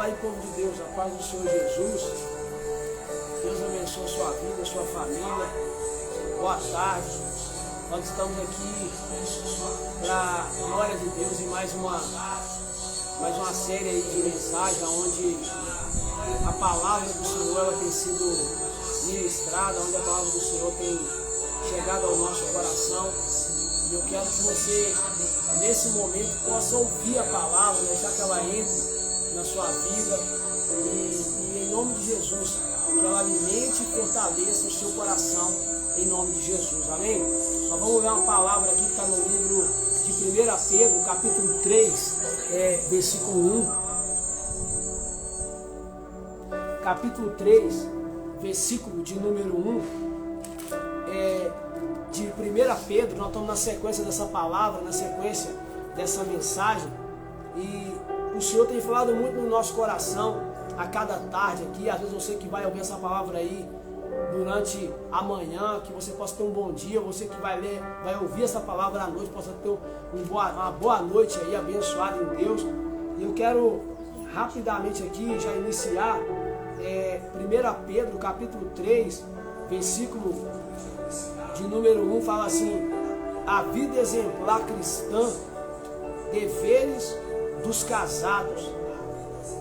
aí, povo de Deus, a paz do Senhor Jesus. Deus abençoe a sua vida, a sua família. Boa tarde. Nós estamos aqui para a glória de Deus em mais uma série aí de mensagem, onde a palavra do Senhor ela tem sido ministrada, onde a palavra do Senhor tem chegado ao nosso coração. E eu quero que você, nesse momento, possa ouvir a palavra, deixar que ela entre na sua vida e em nome de Jesus, que ela alimente e fortaleça o seu coração em nome de Jesus, amém? Nós vamos ver uma palavra aqui que está no livro de 1 Pedro, capítulo 3, versículo 1. Capítulo 3, versículo de número 1, de 1 Pedro. Nós estamos na sequência dessa palavra, na sequência dessa mensagem, e o Senhor tem falado muito no nosso coração a cada tarde aqui. Às vezes você que vai ouvir essa palavra aí durante a manhã, que você possa ter um bom dia. Você que vai ouvir essa palavra à noite, possa ter uma boa noite aí, abençoada em Deus. E eu quero rapidamente aqui já iniciar 1 Pedro capítulo 3, versículo de número 1, fala assim: a vida exemplar cristã, deveres dos casados.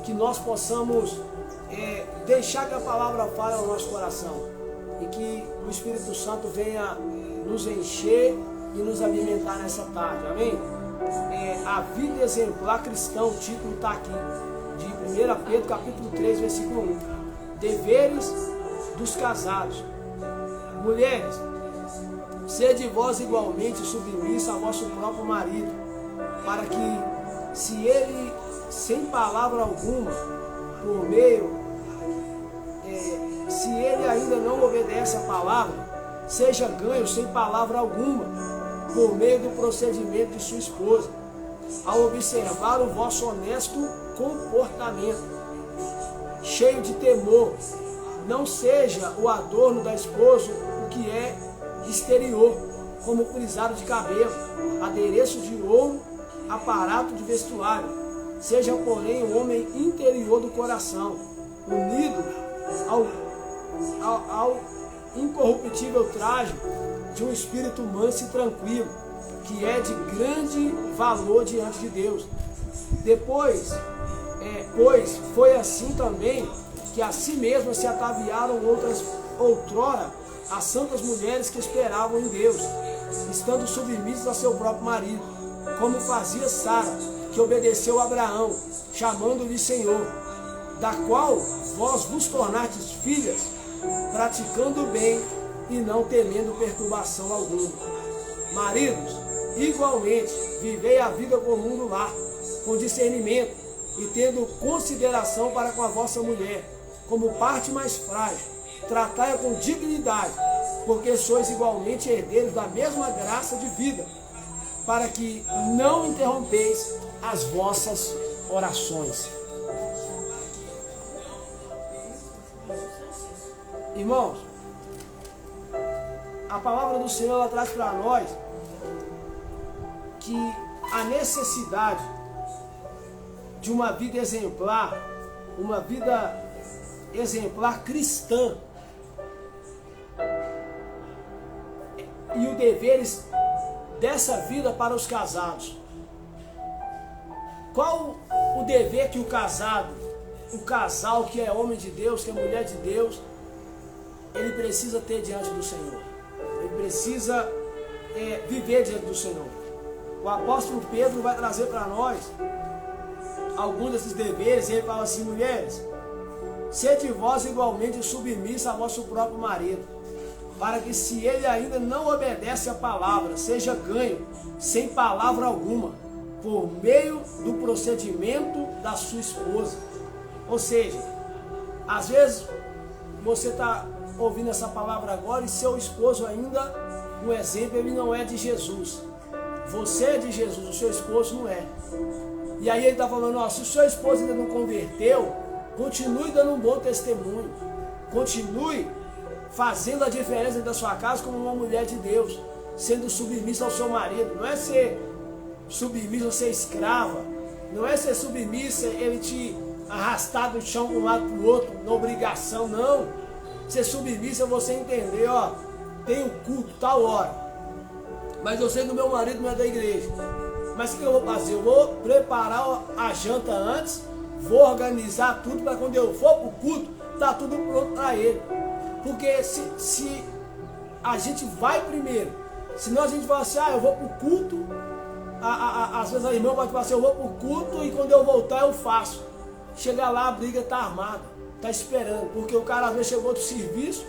Que nós possamos deixar que a palavra fale ao nosso coração e que o Espírito Santo venha nos encher e nos alimentar nessa tarde, amém? A vida exemplar cristã, o título está aqui, de 1 Pedro capítulo 3, versículo 1. Deveres dos casados. Mulheres, sede vós igualmente submissa a vosso próprio marido, para que, se ele, sem palavra alguma, por meio, se ele ainda não obedece a palavra, seja ganho sem palavra alguma, por meio do procedimento de sua esposa, ao observar o vosso honesto comportamento, cheio de temor. Não seja o adorno da esposa o que é exterior, como frisado de cabelo, adereço de ouro, aparato de vestuário. Seja, porém, o homem interior do coração, unido ao incorruptível traje de um espírito manso e tranquilo, que é de grande valor diante de Deus. Pois foi assim também que a si mesmas se ataviaram outrora as santas mulheres que esperavam em Deus, estando submissas a seu próprio marido, como fazia Sara, que obedeceu a Abraão, chamando-lhe Senhor, da qual vós vos tornastes filhas, praticando o bem e não temendo perturbação alguma. Maridos, igualmente, vivei a vida comum no lar, com discernimento e tendo consideração para com a vossa mulher, como parte mais frágil. Tratai-a com dignidade, porque sois igualmente herdeiros da mesma graça de vida, para que não interrompeis as vossas orações. Irmãos, a palavra do Senhor ela traz para nós que a necessidade de uma vida exemplar cristã, e os deveres dessa vida para os casados. Qual o dever que o casal que é homem de Deus, que é mulher de Deus, ele precisa ter diante do Senhor? Ele precisa viver diante do Senhor. O apóstolo Pedro vai trazer para nós alguns desses deveres, e ele fala assim: mulheres, sede vós igualmente submissa a vosso próprio marido, para que, se ele ainda não obedece a palavra, seja ganho sem palavra alguma, por meio do procedimento da sua esposa. Ou seja, às vezes você está ouvindo essa palavra agora e seu esposo ainda, um exemplo, ele não é de Jesus. Você é de Jesus, o seu esposo não é. E aí ele está falando: ó, se o seu esposo ainda não converteu, continue dando um bom testemunho, continue fazendo a diferença da sua casa como uma mulher de Deus, sendo submissa ao seu marido. Não é ser submissa ou ser escrava, não é ser submissa ele te arrastado no chão de um lado para o outro, na obrigação, não. Ser submissa é você entender, ó, tem o culto tal hora, mas eu sei que o meu marido não é da igreja. Mas o que eu vou fazer? Eu vou preparar a janta antes, vou organizar tudo para quando eu for para o culto, tá tudo pronto para ele. Porque se a gente vai primeiro, senão a gente fala assim, eu vou para o culto, às vezes a irmã vai falar assim, eu vou para o culto e quando eu voltar eu faço. Chegar lá, a briga está armada, está esperando, porque o cara às vezes chegou do serviço,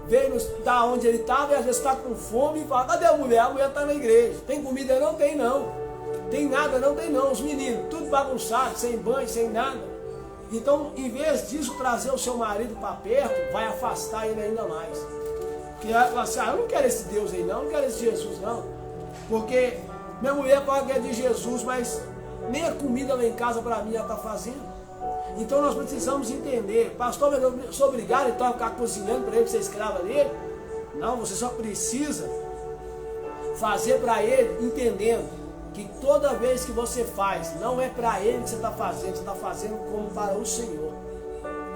veio da onde ele estava e às vezes está com fome e fala, cadê a mulher? A mulher está na igreja. Tem comida? Não tem não. Tem nada? Não tem não. Os meninos, tudo bagunçado, sem banho, sem nada. Então, em vez disso, trazer o seu marido para perto, vai afastar ele ainda mais. Porque vai falar assim, eu não quero esse Deus aí não quero esse Jesus não. Porque minha mulher fala que é de Jesus, mas nem a comida lá em casa para mim ela está fazendo. Então nós precisamos entender, pastor, mas eu sou obrigado então a ficar cozinhando para ele, ser escrava dele? Não, você só precisa fazer para ele, entendendo que toda vez que você faz, não é para ele que você está fazendo como para o Senhor.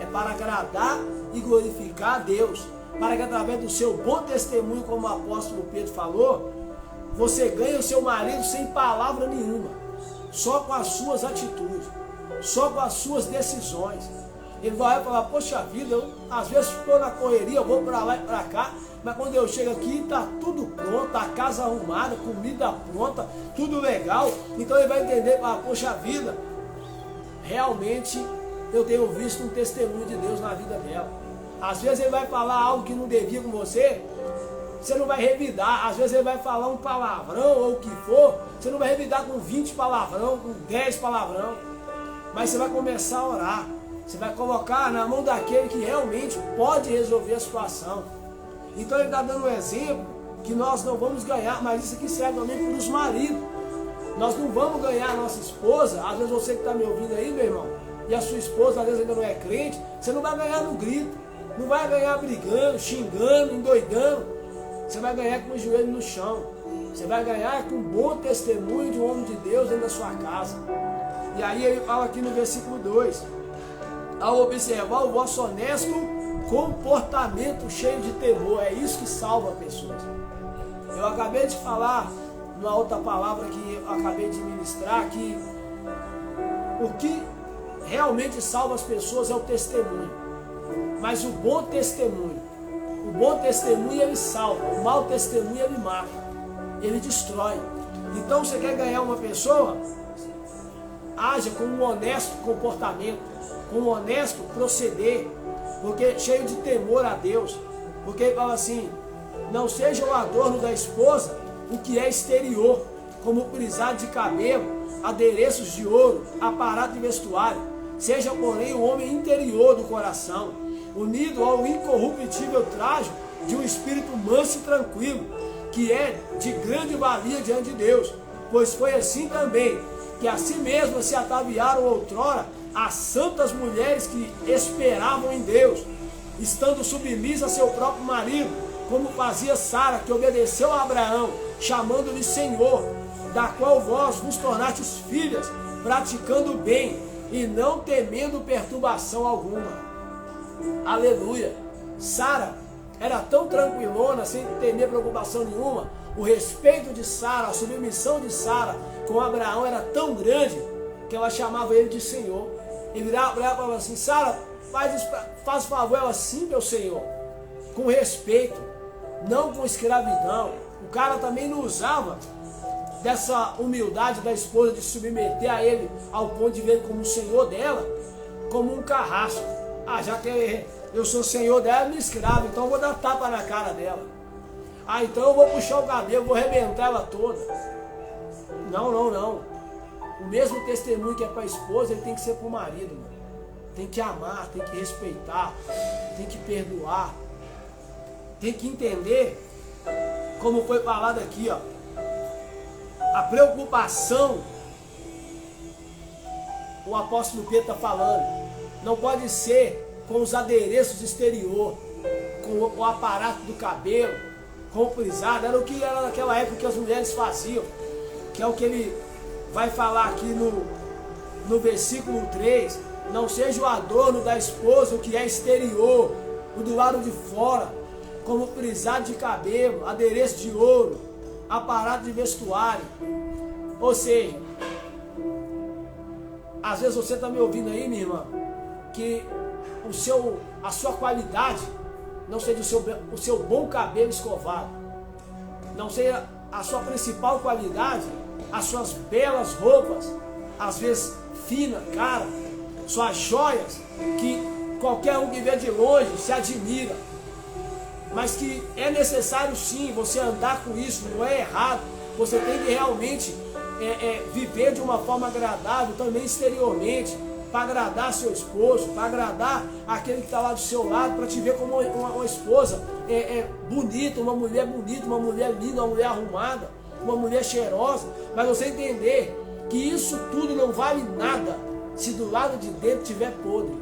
É para agradar e glorificar a Deus, para que através do seu bom testemunho, como o apóstolo Pedro falou, você ganhe o seu marido sem palavra nenhuma, só com as suas atitudes, só com as suas decisões. Ele vai falar, poxa vida, eu às vezes estou na correria, eu vou para lá e para cá, mas quando eu chego aqui está tudo pronto, a casa arrumada, comida pronta, tudo legal. Então ele vai entender, poxa vida, realmente eu tenho visto um testemunho de Deus na vida dela. Às vezes ele vai falar algo que não devia com você, você não vai revidar. Às vezes ele vai falar um palavrão ou o que for, você não vai revidar com 20 palavrão, com 10 palavrão. Mas você vai começar a orar. Você vai colocar na mão daquele que realmente pode resolver a situação. Então ele está dando um exemplo que nós não vamos ganhar, mas isso aqui serve também para os maridos. Nós não vamos ganhar a nossa esposa. Às vezes você que está me ouvindo aí, meu irmão, e a sua esposa às vezes ainda não é crente, você não vai ganhar no grito. Não vai ganhar brigando, xingando, endoidando. Você vai ganhar com o joelho no chão. Você vai ganhar com um bom testemunho de um homem de Deus dentro da sua casa. E aí ele fala aqui no versículo 2. Ao observar o vosso honesto comportamento cheio de temor. É isso que salva pessoas. Eu acabei de falar, numa outra palavra que eu acabei de ministrar, que o que realmente salva as pessoas é o testemunho. Mas o bom testemunho ele salva, o mau testemunho ele mata, ele destrói. Então você quer ganhar uma pessoa? Haja com um honesto comportamento, com um honesto proceder, porque cheio de temor a Deus. Porque ele fala assim, não seja o adorno da esposa o que é exterior, como frisado de cabelo, adereços de ouro, aparato de vestuário. Seja, porém, o homem interior do coração, unido ao incorruptível trajo de um espírito manso e tranquilo, que é de grande valia diante de Deus. Pois foi assim também que a si mesmas se ataviaram outrora as santas mulheres que esperavam em Deus, estando submissas a seu próprio marido, como fazia Sara, que obedeceu a Abraão, chamando-lhe Senhor, da qual vós vos tornastes filhas, praticando o bem e não temendo perturbação alguma. Aleluia! Sara era tão tranquilona, sem temer preocupação nenhuma. O respeito de Sara, a submissão de Sara com Abraão era tão grande que ela chamava ele de Senhor. E virava para ela e falava assim, Sara, faz favor. Ela, sim, meu Senhor, com respeito, não com escravidão. O cara também não usava dessa humildade da esposa de submeter a ele ao ponto de ver como o Senhor dela, como um carrasco. Já que eu sou senhor dela, me escravo, então eu vou dar tapa na cara dela. Então eu vou puxar o cabelo, vou arrebentar ela toda. Não. O mesmo testemunho que é para a esposa, ele tem que ser para o marido. Mano. Tem que amar, tem que respeitar, tem que perdoar. Tem que entender, como foi falado aqui, ó. A preocupação, o apóstolo Pedro está falando, não pode ser com os adereços exterior, com o aparato do cabelo, com o frisado. Era o que era naquela época que as mulheres faziam, que é o que ele vai falar aqui no versículo 3. Não seja o adorno da esposa, o que é exterior, o do lado de fora, como frisado de cabelo, adereço de ouro, aparato de vestuário. Ou seja, às vezes você está me ouvindo aí, minha irmã, que a sua qualidade não seja o seu bom cabelo escovado, não seja a sua principal qualidade, as suas belas roupas, às vezes fina, cara, suas joias, que qualquer um que vê de longe se admira, mas que é necessário sim você andar com isso, não é errado, você tem que realmente viver de uma forma agradável também exteriormente, para agradar seu esposo, para agradar aquele que está lá do seu lado, para te ver como uma esposa bonita, uma mulher linda, uma mulher arrumada, uma mulher cheirosa, mas você entender que isso tudo não vale nada se do lado de dentro estiver podre.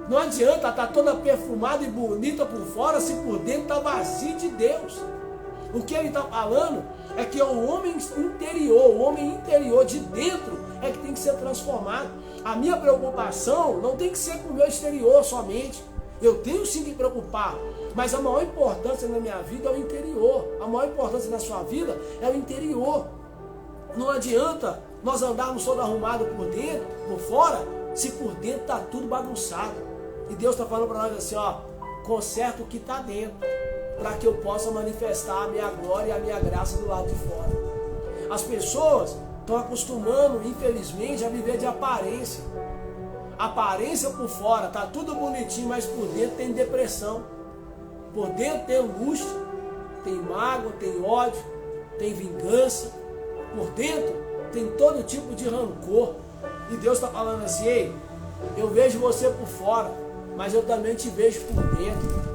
Não adianta estar toda perfumada e bonita por fora se por dentro está vazio de Deus. O que ele está falando é que o homem interior de dentro é que tem que ser transformado. A minha preocupação não tem que ser com o meu exterior somente. Eu tenho sim que me preocupar, mas a maior importância na minha vida é o interior. A maior importância na sua vida é o interior. Não adianta nós andarmos todo arrumado por dentro, por fora, se por dentro está tudo bagunçado. E Deus está falando para nós assim, ó, conserta o que está dentro, para que eu possa manifestar a minha glória e a minha graça do lado de fora. As pessoas estão acostumando, infelizmente, a viver de aparência. Aparência por fora, tá tudo bonitinho, mas por dentro tem depressão. Por dentro tem angústia, tem mágoa, tem ódio, tem vingança. Por dentro tem todo tipo de rancor. E Deus está falando assim, ei, eu vejo você por fora, mas eu também te vejo por dentro.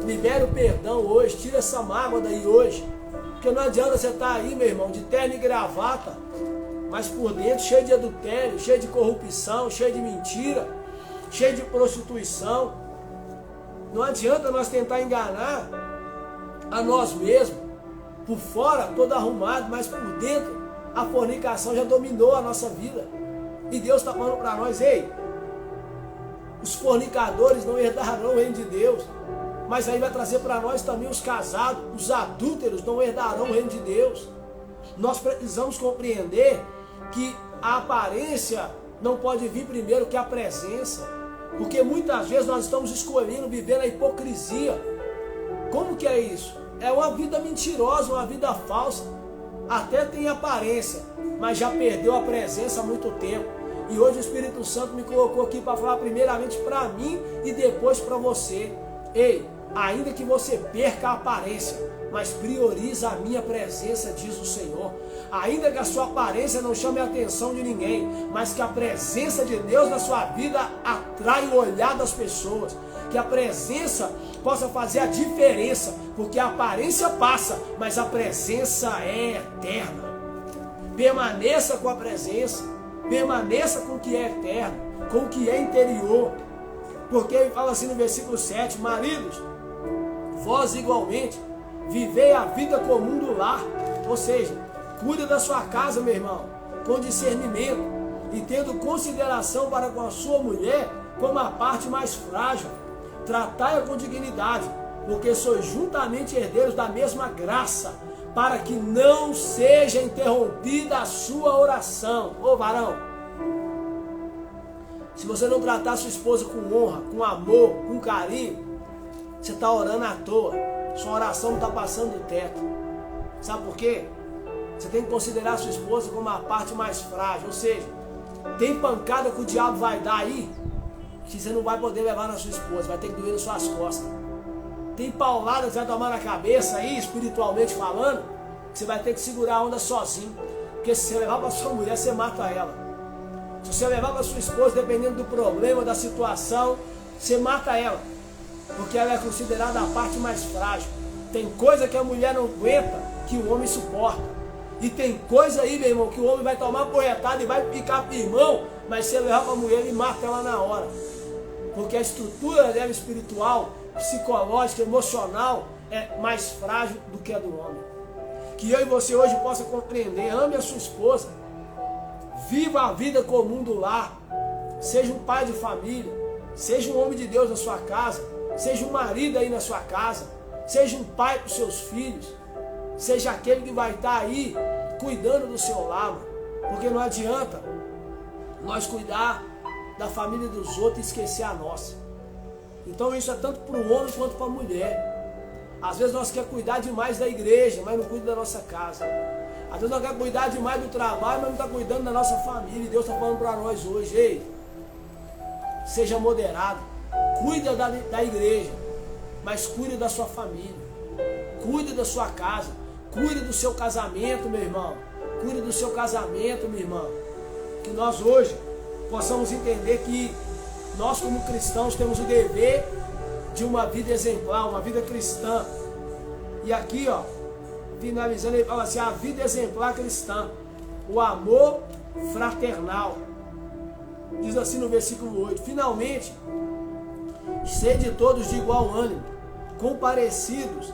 Libera o perdão hoje, tira essa mágoa daí hoje. Porque não adianta você estar aí, meu irmão, de terno e gravata, mas por dentro cheio de adultério, cheio de corrupção, cheio de mentira, cheio de prostituição. Não adianta nós tentar enganar a nós mesmos. Por fora, todo arrumado, mas por dentro, a fornicação já dominou a nossa vida. E Deus está falando para nós, ei, os fornicadores não herdarão o reino de Deus. Mas aí vai trazer para nós também os casados, os adúlteros não herdarão o reino de Deus. Nós precisamos compreender que a aparência não pode vir primeiro que a presença. Porque muitas vezes nós estamos escolhendo viver na hipocrisia. Como que é isso? É uma vida mentirosa, uma vida falsa. Até tem aparência, mas já perdeu a presença há muito tempo. E hoje o Espírito Santo me colocou aqui para falar primeiramente para mim e depois para você. Ei, ainda que você perca a aparência, mas prioriza a minha presença, diz o Senhor. Ainda que a sua aparência não chame a atenção de ninguém, mas que a presença de Deus na sua vida atrai o olhar das pessoas. Que a presença possa fazer a diferença, porque a aparência passa, mas a presença é eterna. Permaneça com a presença, permaneça com o que é eterno, com o que é interior. Porque ele fala assim no versículo 7, maridos, vós igualmente vivei a vida comum do lar, ou seja, cuida da sua casa, meu irmão, com discernimento e tendo consideração para com a sua mulher como a parte mais frágil. Tratai-a com dignidade, porque sois juntamente herdeiros da mesma graça, para que não seja interrompida a sua oração. Ô varão, se você não tratar a sua esposa com honra, com amor, com carinho, você está orando à toa. Sua oração não está passando do teto. Sabe por quê? Você tem que considerar a sua esposa como a parte mais frágil. Ou seja, tem pancada que o diabo vai dar aí, que você não vai poder levar na sua esposa, vai ter que doer nas suas costas. Tem paulada que você vai tomar na cabeça aí, espiritualmente falando, que você vai ter que segurar a onda sozinho. Porque se você levar para sua mulher, você mata ela. Se você levar para sua esposa, dependendo do problema, da situação, você mata ela. Porque ela é considerada a parte mais frágil. Tem coisa que a mulher não aguenta, que o homem suporta. E tem coisa aí, meu irmão, que o homem vai tomar porretada e vai ficar firmão, mas se ele levar para a mulher, ele mata ela na hora. Porque a estrutura dela espiritual, psicológica, emocional, é mais frágil do que a do homem. Que eu e você hoje possa compreender, ame a sua esposa, viva a vida comum do lar, seja um pai de família, seja um homem de Deus na sua casa, seja um marido aí na sua casa, seja um pai para os seus filhos, seja aquele que vai estar aí cuidando do seu lar, porque não adianta nós cuidar da família dos outros e esquecer a nossa. Então isso é tanto para o homem quanto para a mulher. Às vezes nós queremos cuidar demais da igreja, mas não cuida da nossa casa. Às vezes nós queremos cuidar demais do trabalho, mas não está cuidando da nossa família. E Deus está falando para nós hoje: ei, seja moderado, cuida da igreja, mas cuide da sua família, cuide da sua casa, cuide do seu casamento, meu irmão, cuide do seu casamento, minha irmã. Que nós hoje possamos entender que nós como cristãos temos o dever de uma vida exemplar, uma vida cristã. E aqui, ó, finalizando, ele fala assim: a vida exemplar cristã, o amor fraternal. Diz assim no versículo 8: finalmente, sede todos de igual ânimo, compadecidos,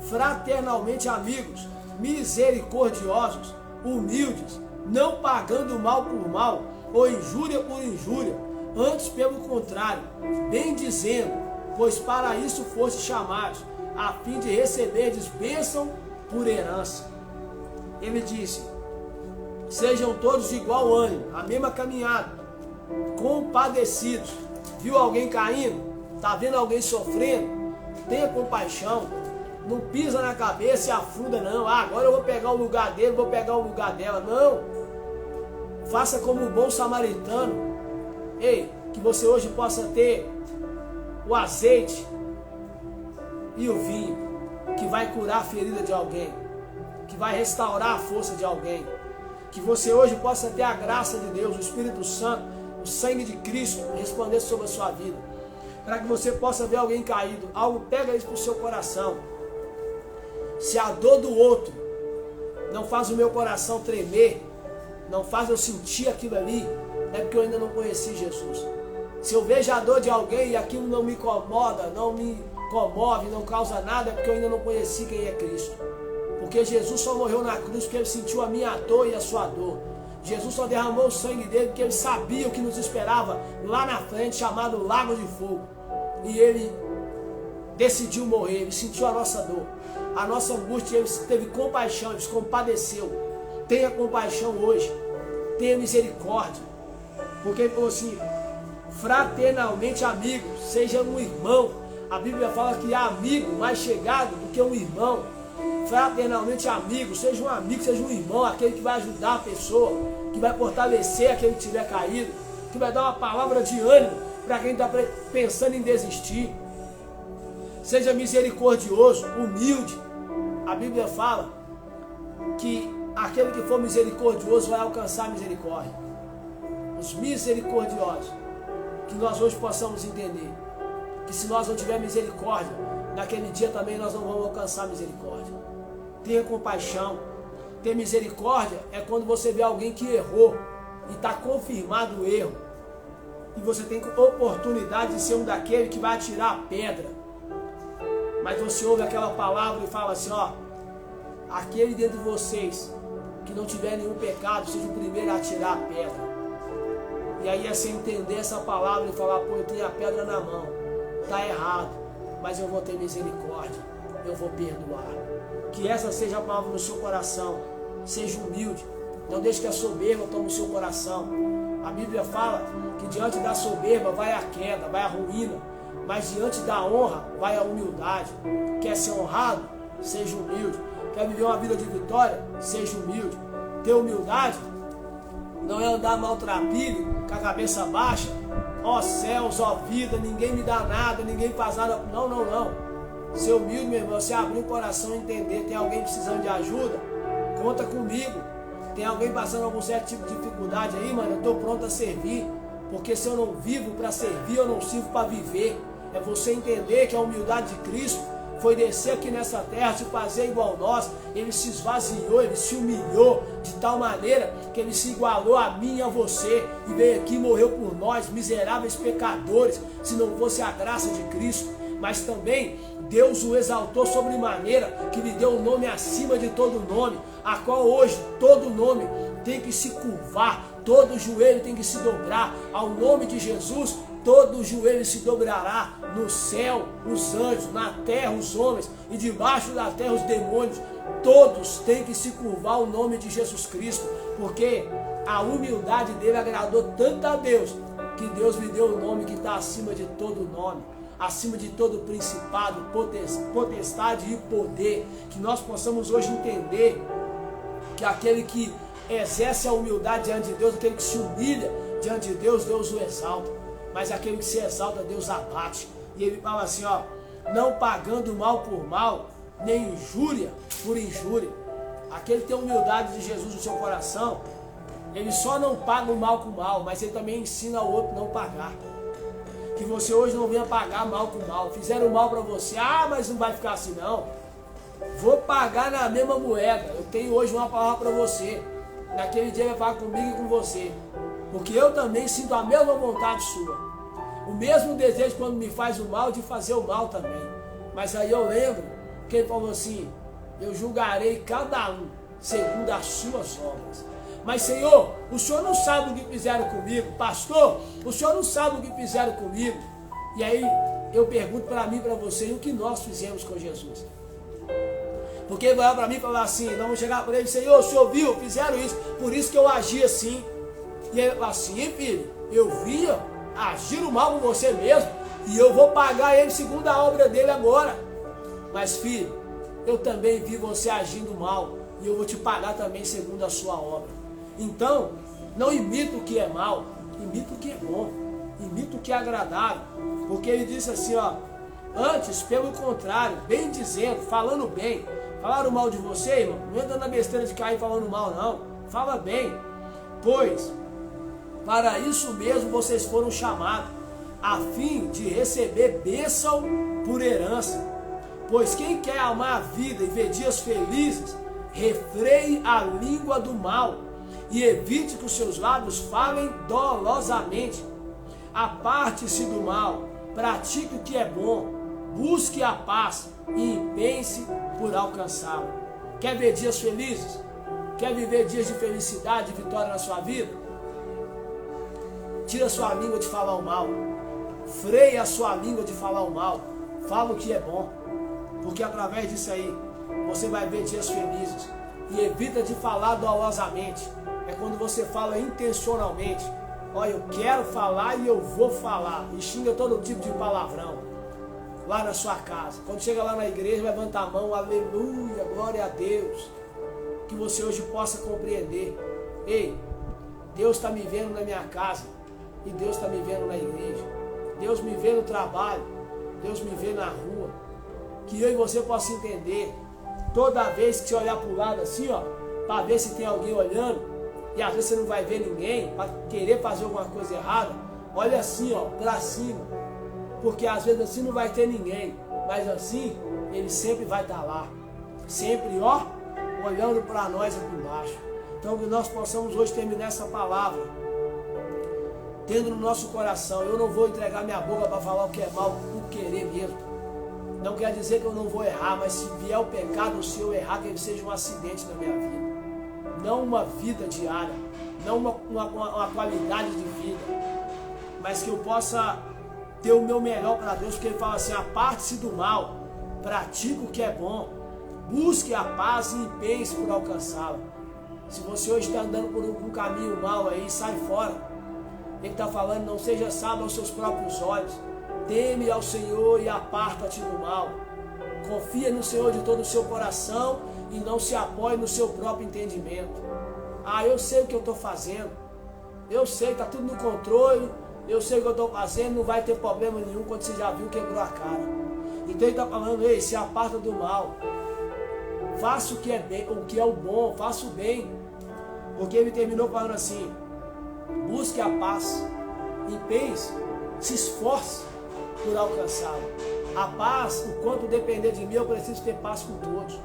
fraternalmente amigos, misericordiosos, humildes, não pagando mal por mal, ou injúria por injúria, antes pelo contrário, bem dizendo, pois para isso foste chamados, a fim de receberdes bênção por herança. Ele disse: sejam todos de igual ânimo, a mesma caminhada, compadecidos. Viu alguém caindo? Está vendo alguém sofrendo? Tenha compaixão. Não pisa na cabeça e afunda, não. Ah, agora eu vou pegar o lugar dele, vou pegar o lugar dela. Não. Faça como o bom samaritano. Ei, que você hoje possa ter o azeite e o vinho, que vai curar a ferida de alguém, que vai restaurar a força de alguém. Que você hoje possa ter a graça de Deus, o Espírito Santo, o sangue de Cristo resplandecer sobre a sua vida. Para que você possa ver alguém caído, algo pega isso para o seu coração. Se a dor do outro não faz o meu coração tremer, não faz eu sentir aquilo ali, é porque eu ainda não conheci Jesus. Se eu vejo a dor de alguém e aquilo não me incomoda, não me comove, não causa nada, é porque eu ainda não conheci quem é Cristo. Porque Jesus só morreu na cruz porque ele sentiu a minha dor e a sua dor. Jesus só derramou o sangue dele porque ele sabia o que nos esperava lá na frente, chamado Lago de Fogo. E ele decidiu morrer, ele sentiu a nossa dor, a nossa angústia, ele teve compaixão, ele se compadeceu. Tenha compaixão hoje, tenha misericórdia, porque ele falou assim: fraternalmente amigos, seja um irmão. A Bíblia fala que há amigo mais chegado do que um irmão. Fraternalmente amigo, seja um amigo, seja um irmão, aquele que vai ajudar a pessoa, que vai fortalecer aquele que tiver caído, que vai dar uma palavra de ânimo para quem está pensando em desistir. Seja misericordioso, humilde. A Bíblia fala que aquele que for misericordioso vai alcançar a misericórdia. Os misericordiosos. Que nós hoje possamos entender que se nós não tivermos misericórdia, naquele dia também nós não vamos alcançar a misericórdia. Tenha compaixão. Ter misericórdia é quando você vê alguém que errou e está confirmado o erro. E você tem oportunidade de ser um daqueles que vai atirar a pedra. Mas você ouve aquela palavra e fala assim: ó, aquele dentro de vocês que não tiver nenhum pecado, seja o primeiro a atirar a pedra. E aí é você entender essa palavra e falar: pô, eu tenho a pedra na mão, está errado, mas eu vou ter misericórdia, eu vou perdoar. Que essa seja a palavra no seu coração. Seja humilde, não deixe que a soberba tome o seu coração. A Bíblia fala que diante da soberba vai a queda, vai a ruína, mas diante da honra vai a humildade. Quer ser honrado? Seja humilde. Quer viver uma vida de vitória? Seja humilde. Ter humildade não é andar maltrapilho, com a cabeça baixa. Ó céus, ó vida, ninguém me dá nada, ninguém faz nada. Não, não, não. Ser humilde, meu irmão, você abrir o coração e entender. Tem alguém precisando de ajuda? Conta comigo. Tem alguém passando algum certo tipo de dificuldade aí, mano? Eu estou pronto a servir. Porque se eu não vivo para servir, eu não sirvo para viver. É você entender que a humildade de Cristo foi descer aqui nessa terra, se fazer igual nós. Ele se esvaziou, ele se humilhou de tal maneira que ele se igualou a mim e a você. E veio aqui e morreu por nós, miseráveis pecadores, se não fosse a graça de Cristo. Mas também Deus o exaltou sobremaneira, que lhe deu o nome acima de todo nome, a qual hoje todo nome tem que se curvar, todo joelho tem que se dobrar ao nome de Jesus. Todo joelho se dobrará no céu, os anjos, na terra, os homens, e debaixo da terra, os demônios. Todos têm que se curvar ao nome de Jesus Cristo, porque a humildade dele agradou tanto a Deus, que Deus me deu o nome que está acima de todo nome, acima de todo principado, potestade e poder. Que nós possamos hoje entender que aquele que exerce a humildade diante de Deus, aquele que se humilha diante de Deus, Deus o exalta. Mas aquele que se exalta, Deus abate. E ele fala assim, ó, não pagando mal por mal, nem injúria por injúria. Aquele que tem a humildade de Jesus no seu coração, ele só não paga o mal com mal, mas ele também ensina ao outro não pagar. Que você hoje não venha pagar mal com mal. Fizeram mal para você, mas não vai ficar assim não. Vou pagar na mesma moeda. Eu tenho hoje uma palavra para você. Naquele dia ele vai falar comigo e com você. Porque eu também sinto a mesma vontade sua. O mesmo desejo quando me faz o mal, de fazer o mal também. Mas aí eu lembro que ele falou assim, eu julgarei cada um segundo as suas obras. Mas Senhor, o Senhor não sabe o que fizeram comigo. Pastor, o Senhor não sabe o que fizeram comigo. E aí eu pergunto para mim e para você, o que nós fizemos com Jesus? Porque ele vai olhar para mim e falar assim, nós vamos chegar para ele, Senhor, o Senhor viu, fizeram isso, por isso que eu agi assim. E ele fala assim, filho, eu via agir o mal com você mesmo, e eu vou pagar ele segundo a obra dele agora. Mas filho, eu também vi você agindo mal, e eu vou te pagar também segundo a sua obra. Então, não imita o que é mal, imita o que é bom, imita o que é agradável. Porque ele disse assim, ó, antes, pelo contrário, bem dizendo, falando bem. Falaram mal de você, irmão? Não entra na besteira de cair falando mal, não. Fala bem. Pois, para isso mesmo vocês foram chamados, a fim de receber bênção por herança. Pois quem quer amar a vida e ver dias felizes, refreie a língua do mal e evite que os seus lábios falem dolosamente. Aparte-se do mal, pratique o que é bom, busque a paz e empenhe-se por alcançá-la. Quer ver dias felizes? Quer viver dias de felicidade e vitória na sua vida? Tira a sua língua de falar o mal. Freia a sua língua de falar o mal. Fala o que é bom. Porque através disso aí, você vai ver dias felizes. E evita de falar dolosamente. É quando você fala intencionalmente. Olha, eu quero falar e eu vou falar. E xinga todo tipo de palavrão. Lá na sua casa. Quando chega lá na igreja, levanta a mão. Aleluia, glória a Deus. Que você hoje possa compreender. Ei, Deus está me vendo na minha casa. E Deus está me vendo na igreja. Deus me vê no trabalho. Deus me vê na rua. Que eu e você possa entender. Toda vez que você olhar para o lado assim, ó, para ver se tem alguém olhando, e às vezes você não vai ver ninguém, para querer fazer alguma coisa errada, olha assim, ó, para cima. Porque às vezes assim não vai ter ninguém, mas assim ele sempre vai estar lá. Sempre, ó, olhando para nós aqui embaixo. Então que nós possamos hoje terminar essa palavra, tendo no nosso coração, eu não vou entregar minha boca para falar o que é mal, por querer mesmo. Não quer dizer que eu não vou errar, mas se vier o pecado, se eu errar, que ele seja um acidente na minha vida. Não uma vida diária, não uma qualidade de vida, mas que eu possa ter o meu melhor para Deus, porque ele fala assim, aparte-se do mal, pratique o que é bom, busque a paz e empenhe-se por alcançá-la. Se você hoje está andando por um caminho mal aí, sai fora. Ele está falando, não seja sábio aos seus próprios olhos, teme ao Senhor e aparta-te do mal. Confia no Senhor de todo o seu coração e não se apoie no seu próprio entendimento. Eu sei o que eu estou fazendo, eu sei, está tudo no controle, eu sei o que eu estou fazendo, não vai ter problema nenhum quando você já viu, quebrou a cara. Então ele está falando, ei, se aparta do mal, faça o que é bem, o que é o bom, faça o bem. Porque ele terminou falando assim, busque a paz, empenhe-se, se esforce por alcançá-la. A paz, o quanto depender de mim, eu preciso ter paz com todos.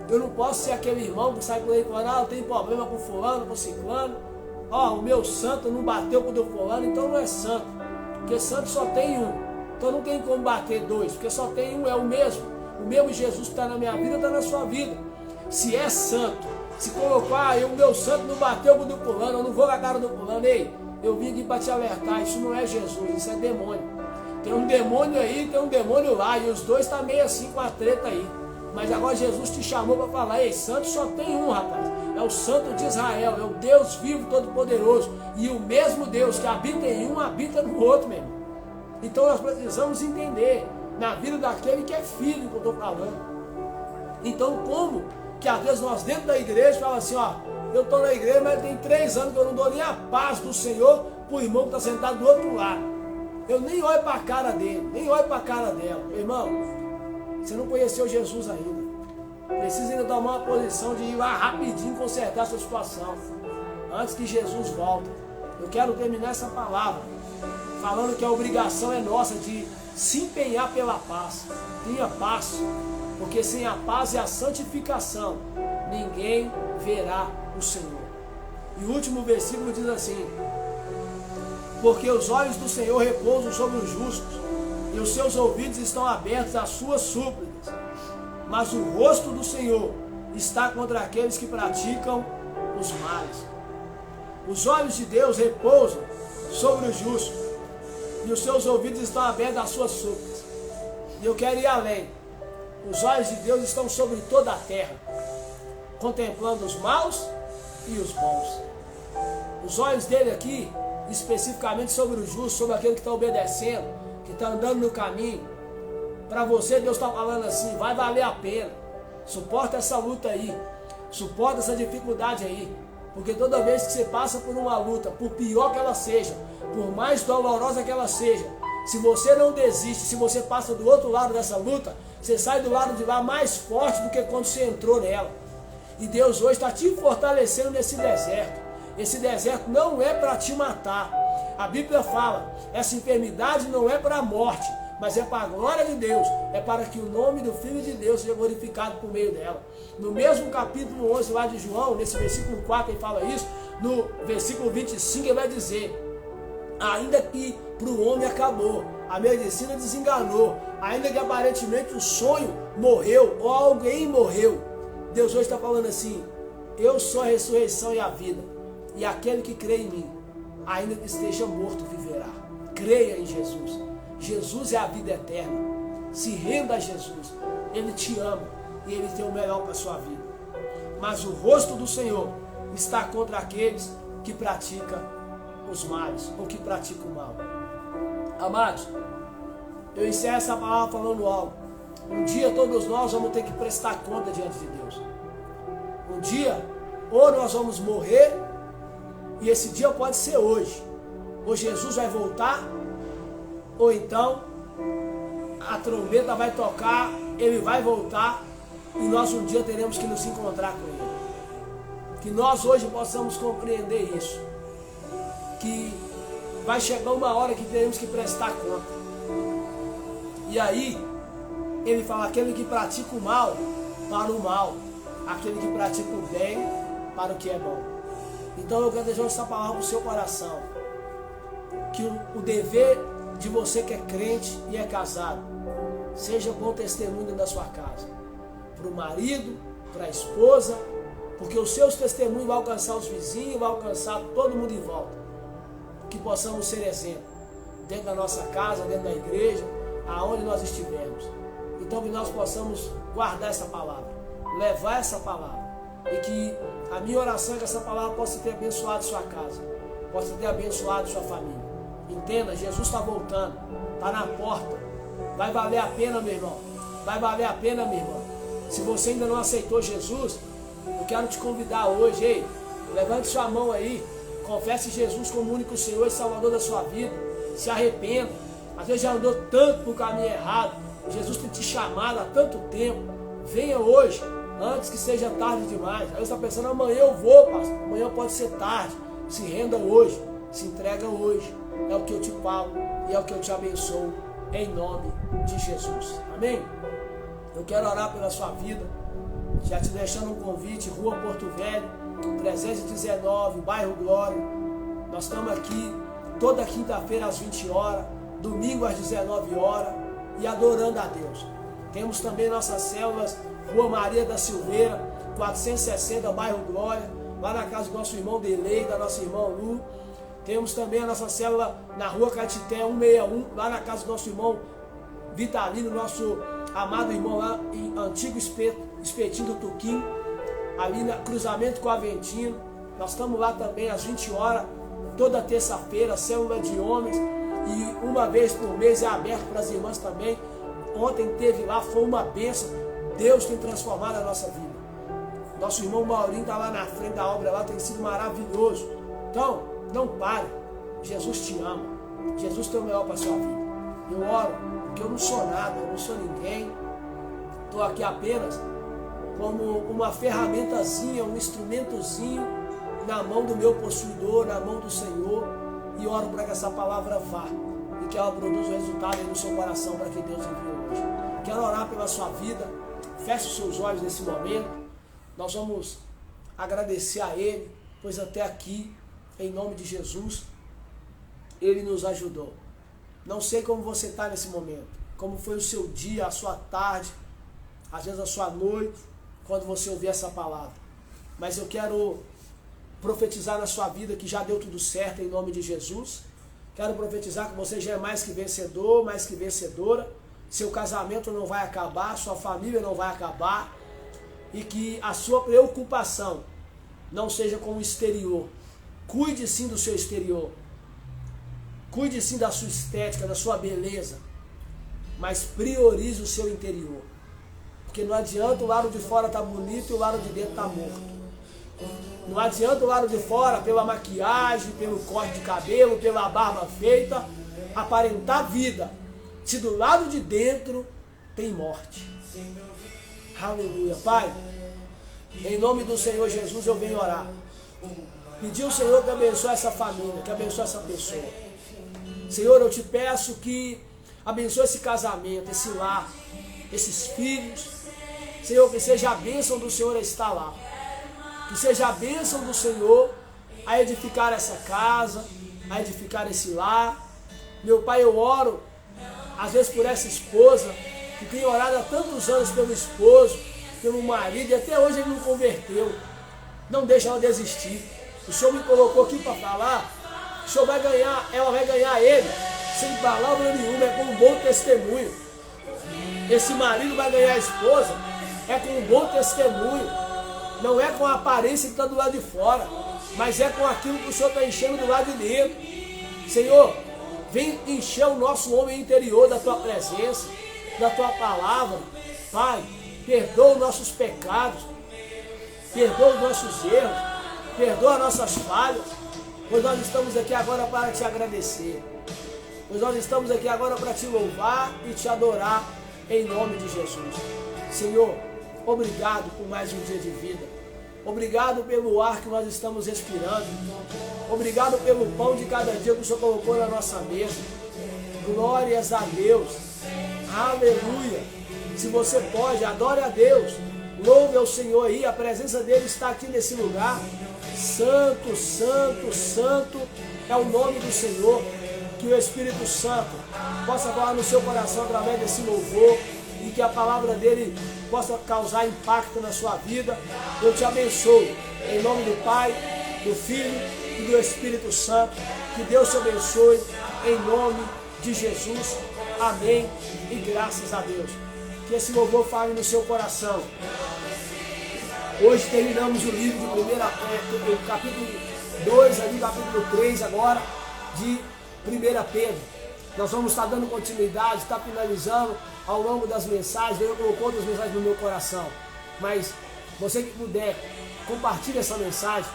Eu não posso ser aquele irmão que sai por aí falando, eu tenho problema com fulano, com ciclano. O meu santo não bateu com o do fulano, então não é santo. Porque santo só tem um. Então não tem como bater dois, porque só tem um, é o mesmo. O mesmo Jesus que está na minha vida, está na sua vida. Se é santo Se colocou, o meu santo não bateu do fulano, eu não vou na cara do fulano. Ei, eu vim aqui para te alertar, isso não é Jesus, isso é demônio. Tem um demônio aí, tem um demônio lá, e os dois estão meio assim com a treta aí. Mas agora Jesus te chamou para falar, ei, santo só tem um, rapaz. É o Santo de Israel, é o Deus vivo, todo-poderoso. E o mesmo Deus que habita em um, habita no outro, meu irmão. Então nós precisamos entender, na vida daquele que é filho que eu estou falando. Então como que às vezes nós dentro da igreja falamos assim, ó, eu estou na igreja, mas tem 3 anos que eu não dou nem a paz do Senhor para o irmão que está sentado do outro lado. Eu nem olho para a cara dele, nem olho para a cara dela. Meu irmão, você não conheceu Jesus ainda. Precisa ainda tomar uma posição de ir lá rapidinho consertar essa situação, antes que Jesus volte. Eu quero terminar essa palavra falando que a obrigação é nossa de se empenhar pela paz. Tenha paz, porque sem a paz e a santificação, ninguém verá o Senhor. E o último versículo diz assim: porque os olhos do Senhor repousam sobre os justos, e os seus ouvidos estão abertos às suas súplicas. Mas o rosto do Senhor está contra aqueles que praticam os males. Os olhos de Deus repousam sobre os justos, e os seus ouvidos estão abertos às suas súplicas. E eu quero ir além. Os olhos de Deus estão sobre toda a terra, contemplando os maus e os bons. Os olhos dele aqui, especificamente sobre o justo, sobre aquele que está obedecendo, que está andando no caminho. Para você, Deus está falando assim, vai valer a pena. Suporta essa luta aí, suporta essa dificuldade aí. Porque toda vez que você passa por uma luta, por pior que ela seja, por mais dolorosa que ela seja, se você não desiste, se você passa do outro lado dessa luta, você sai do lado de lá mais forte do que quando você entrou nela. E Deus hoje está te fortalecendo nesse deserto. Esse deserto não é para te matar. A Bíblia fala, essa enfermidade não é para a morte, mas é para a glória de Deus, é para que o nome do Filho de Deus seja glorificado por meio dela. No mesmo capítulo 11 lá de João, nesse versículo 4 ele fala isso, no versículo 25 ele vai dizer, ainda que para o homem acabou, a medicina desenganou, ainda que aparentemente o sonho morreu, ou alguém morreu, Deus hoje está falando assim, eu sou a ressurreição e a vida, e aquele que crê em mim, ainda que esteja morto, viverá. Creia em Jesus. Jesus é a vida eterna. Se renda a Jesus. Ele te ama e Ele tem o melhor para a sua vida. Mas o rosto do Senhor está contra aqueles que praticam os males, ou que praticam o mal. Amados, eu encerro essa palavra falando algo. Um dia todos nós vamos ter que prestar conta diante de Deus. Um dia, ou nós vamos morrer, e esse dia pode ser hoje. Ou Jesus vai voltar, ou então a trombeta vai tocar, ele vai voltar e nós um dia teremos que nos encontrar com ele. Que nós hoje possamos compreender isso. Que vai chegar uma hora que teremos que prestar conta. E aí, ele fala, aquele que pratica o mal, para o mal. Aquele que pratica o bem, para o que é bom. Então eu quero deixar essa palavra no seu coração. Que o dever de você que é crente e é casado, seja bom testemunho da sua casa. Para o marido, para a esposa, porque os seus testemunhos vão alcançar os vizinhos, vão alcançar todo mundo em volta. Que possamos ser exemplo, dentro da nossa casa, dentro da igreja, aonde nós estivermos. Então que nós possamos guardar essa palavra, levar essa palavra. E que a minha oração é que essa palavra possa ter abençoado sua casa, possa ter abençoado sua família. Entenda, Jesus está voltando, está na porta. Vai valer a pena, meu irmão. Vai valer a pena, minha irmã. Se você ainda não aceitou Jesus, eu quero te convidar hoje, ei, levante sua mão aí, confesse Jesus como único Senhor e Salvador da sua vida. Se arrependa. Às vezes já andou tanto no caminho errado. Jesus tem te chamado há tanto tempo. Venha hoje, antes que seja tarde demais. Aí você está pensando, amanhã eu vou, pastor. Amanhã pode ser tarde. Se renda hoje, se entrega hoje. É o que eu te falo e é o que eu te abençoo em nome de Jesus. Amém? Eu quero orar pela sua vida, já te deixando um convite, Rua Porto Velho, 319, bairro Glória. Nós estamos aqui toda quinta-feira às 20 horas, domingo às 19 horas e adorando a Deus. Temos também nossas células, Rua Maria da Silveira, 460, bairro Glória, lá na casa do nosso irmão Delei, da nossa irmã Lu. Temos também a nossa célula na rua Catité 161, lá na casa do nosso irmão Vitalino, nosso amado irmão lá em Antigo Espetinho do Tuquim, ali no cruzamento com o Aventino. Nós estamos lá também às 20 horas, toda terça-feira, célula de homens, e uma vez por mês é aberto para as irmãs também. Ontem teve lá, foi uma bênção. Deus tem transformado a nossa vida. Nosso irmão Maurinho está lá na frente da obra, lá tem sido maravilhoso. Então, não pare. Jesus te ama. Jesus tem o melhor para a sua vida. Eu oro, porque eu não sou nada, eu não sou ninguém. Estou aqui apenas como uma ferramentazinha, um instrumentozinho na mão do meu possuidor, na mão do Senhor. E oro para que essa palavra vá e que ela produza o resultado aí no seu coração para que Deus enviou hoje. Quero orar pela sua vida. Feche os seus olhos nesse momento. Nós vamos agradecer a Ele, pois até aqui, em nome de Jesus, Ele nos ajudou. Não sei como você está nesse momento, como foi o seu dia, a sua tarde, às vezes a sua noite, quando você ouvir essa palavra. Mas eu quero profetizar na sua vida que já deu tudo certo em nome de Jesus. Quero profetizar que você já é mais que vencedor, mais que vencedora. Seu casamento não vai acabar, sua família não vai acabar. E que a sua preocupação não seja com o exterior. Cuide sim do seu exterior. Cuide sim da sua estética, da sua beleza. Mas priorize o seu interior. Porque não adianta o lado de fora estar bonito e o lado de dentro estar morto. Não adianta o lado de fora, pela maquiagem, pelo corte de cabelo, pela barba feita, aparentar vida, se do lado de dentro tem morte. Aleluia. Pai, em nome do Senhor Jesus eu venho orar. Pedir ao Senhor que abençoe essa família, que abençoe essa pessoa. Senhor, eu te peço que abençoe esse casamento, esse lar, esses filhos. Senhor, que seja a bênção do Senhor a estar lá. Que seja a bênção do Senhor a edificar essa casa, a edificar esse lar. Meu Pai, eu oro, às vezes por essa esposa, que tem orado há tantos anos pelo esposo, pelo marido, e até hoje ele não converteu. Não deixa ela desistir. O Senhor me colocou aqui para falar, o Senhor vai ganhar, ela vai ganhar ele, sem palavra nenhuma, é com um bom testemunho. Esse marido vai ganhar a esposa, é com um bom testemunho. Não é com a aparência que está do lado de fora, mas é com aquilo que o Senhor está enchendo do lado de dentro. Senhor, vem encher o nosso homem interior da Tua presença, da Tua palavra. Pai, perdoa os nossos pecados, perdoa os nossos erros, perdoa nossas falhas, pois nós estamos aqui agora para Te agradecer, pois nós estamos aqui agora para Te louvar e Te adorar em nome de Jesus. Senhor, obrigado por mais um dia de vida. Obrigado pelo ar que nós estamos respirando. Obrigado pelo pão de cada dia que o Senhor colocou na nossa mesa. Glórias a Deus. Aleluia. Se você pode, adore a Deus. Louve ao Senhor aí. A presença dele está aqui nesse lugar. Santo, santo, santo é o nome do Senhor. Que o Espírito Santo possa falar no seu coração através desse louvor. E que a palavra dele possa causar impacto na sua vida. Eu te abençoo. Em nome do Pai, do Filho e do Espírito Santo. Que Deus te abençoe. Em nome de Jesus. Amém. E graças a Deus. Que esse louvor fale no seu coração. Hoje terminamos o livro de 1 Pedro, capítulo 2, ali, capítulo 3 agora, de 1 Pedro. Nós vamos estar dando continuidade, estar finalizando ao longo das mensagens. Deus colocou outras mensagens no meu coração. Mas você que puder, compartilhe essa mensagem.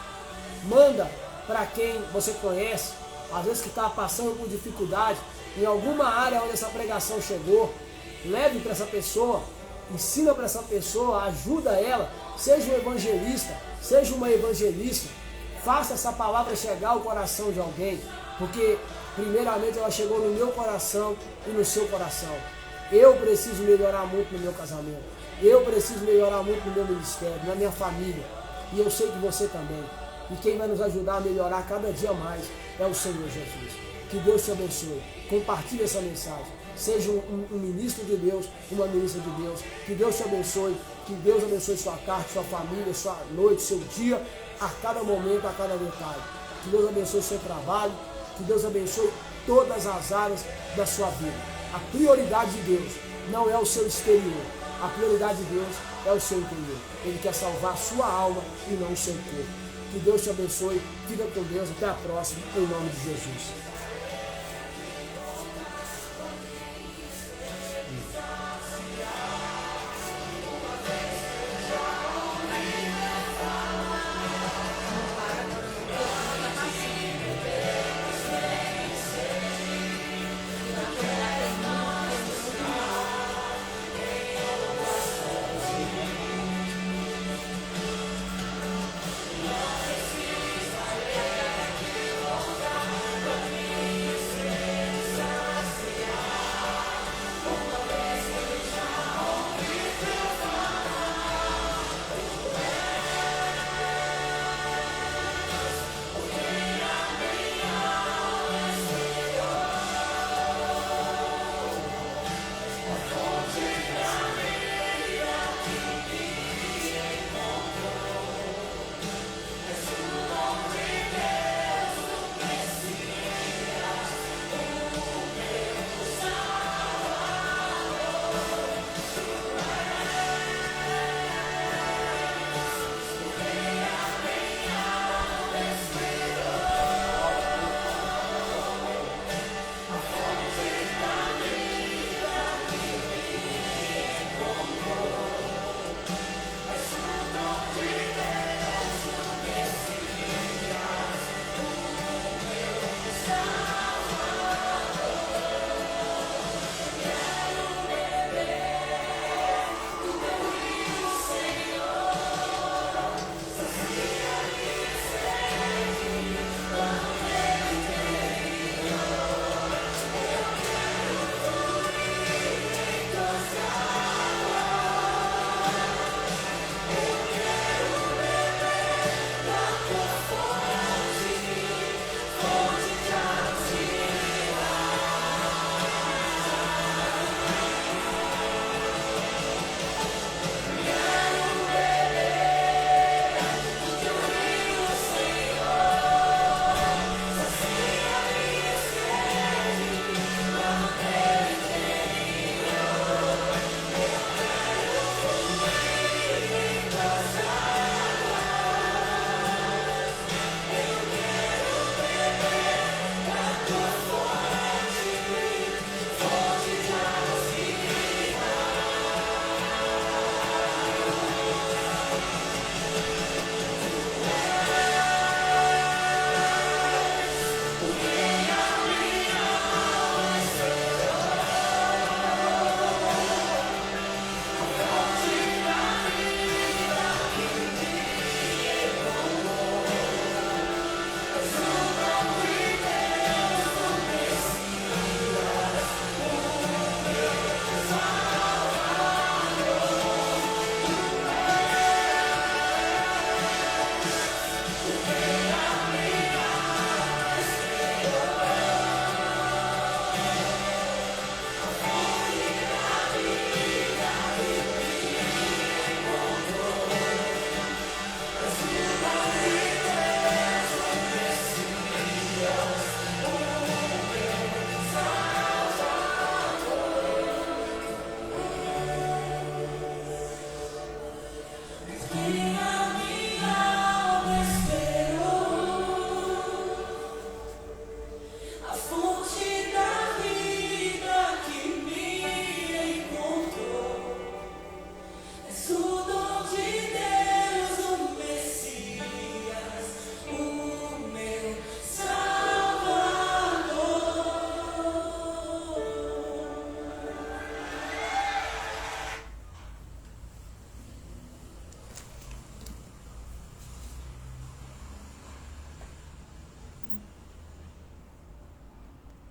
Manda para quem você conhece, às vezes que está passando por dificuldade, em alguma área onde essa pregação chegou. Leve para essa pessoa, ensina para essa pessoa, ajuda ela. Seja um evangelista, seja uma evangelista. Faça essa palavra chegar ao coração de alguém. Porque primeiramente ela chegou no meu coração e no seu coração. Eu preciso melhorar muito no meu casamento. Eu preciso melhorar muito no meu ministério, na minha família. E eu sei que você também. E quem vai nos ajudar a melhorar cada dia mais é o Senhor Jesus. Que Deus te abençoe. Compartilhe essa mensagem. Seja um ministro de Deus, uma ministra de Deus. Que Deus te abençoe. Que Deus abençoe sua casa, sua família, sua noite, seu dia, a cada momento, a cada detalhe. Que Deus abençoe seu trabalho. Que Deus abençoe todas as áreas da sua vida. A prioridade de Deus não é o seu exterior. A prioridade de Deus é o seu interior. Ele quer salvar a sua alma e não o seu corpo. Que Deus te abençoe. Fica com Deus. Até a próxima. Em nome de Jesus.